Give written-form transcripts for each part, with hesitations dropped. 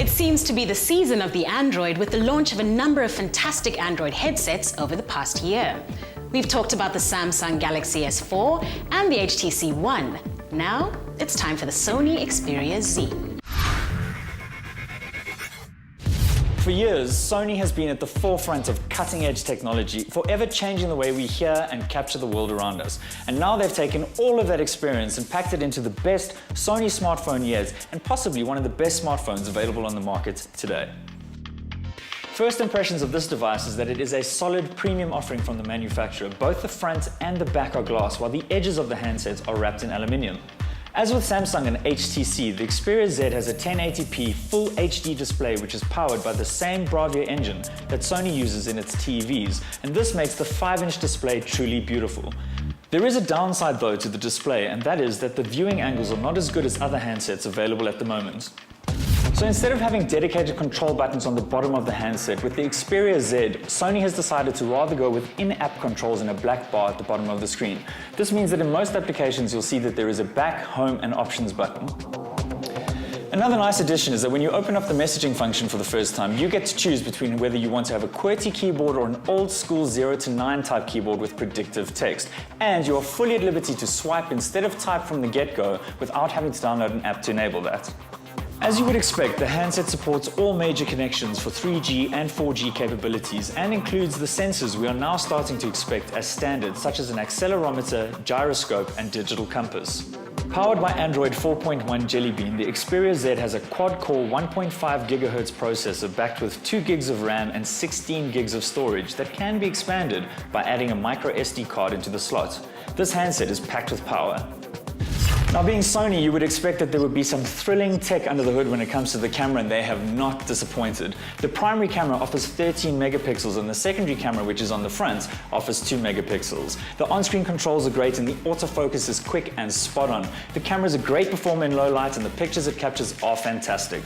It seems to be the season of the Android with the launch of a number of fantastic Android headsets over the past year. We've talked about the Samsung Galaxy S4 and the HTC One. Now, it's time for the Sony Xperia Z. For years, Sony has been at the forefront of cutting-edge technology, forever changing the way we hear and capture the world around us. And now they've taken all of that experience and packed it into the best Sony smartphone yet, and possibly one of the best smartphones available on the market today. First impressions of this device is that it is a solid premium offering from the manufacturer. Both the front and the back are glass, while the edges of the handsets are wrapped in aluminium. As with Samsung and HTC, the Xperia Z has a 1080p Full HD display which is powered by the same Bravia engine that Sony uses in its TVs, and this makes the 5-inch display truly beautiful. There is a downside though to the display, and that is that the viewing angles are not as good as other handsets available at the moment. So instead of having dedicated control buttons on the bottom of the handset, with the Xperia Z, Sony has decided to rather go with in-app controls and a black bar at the bottom of the screen. This means that in most applications you'll see that there is a back, home and options button. Another nice addition is that when you open up the messaging function for the first time, you get to choose between whether you want to have a QWERTY keyboard or an old school 0 to 9 type keyboard with predictive text. And you are fully at liberty to swipe instead of type from the get-go without having to download an app to enable that. As you would expect, the handset supports all major connections for 3G and 4G capabilities and includes the sensors we are now starting to expect as standard, such as an accelerometer, gyroscope and digital compass. Powered by Android 4.1 Jelly Bean, the Xperia Z has a quad-core 1.5 GHz processor backed with 2 gigs of RAM and 16 gigs of storage that can be expanded by adding a micro SD card into the slot. This handset is packed with power. Now, being Sony, you would expect that there would be some thrilling tech under the hood when it comes to the camera, and they have not disappointed. The primary camera offers 13 megapixels and the secondary camera, which is on the front, offers 2 megapixels. The on-screen controls are great and the autofocus is quick and spot on. The camera is a great performer in low light and the pictures it captures are fantastic.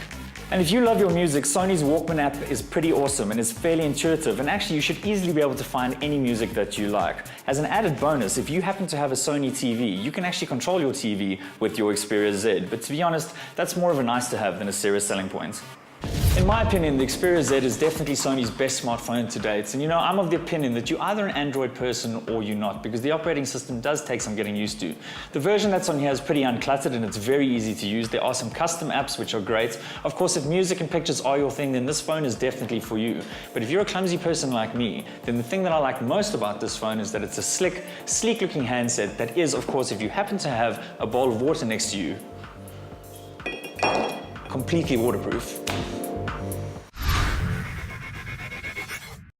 And if you love your music, Sony's Walkman app is pretty awesome and is fairly intuitive, and actually you should easily be able to find any music that you like. As an added bonus, if you happen to have a Sony TV, you can actually control your TV with your Xperia Z, but to be honest, that's more of a nice to have than a serious selling point. In my opinion, the Xperia Z is definitely Sony's best smartphone to date, and I'm of the opinion that you're either an Android person or you're not, because the operating system does take some getting used to. The version that's on here is pretty uncluttered and it's very easy to use. There are some custom apps which are great. Of course, if music and pictures are your thing, then this phone is definitely for you. But if you're a clumsy person like me, then the thing that I like most about this phone is that it's a slick, sleek-looking handset that is, of course, if you happen to have a bowl of water next to you, completely waterproof.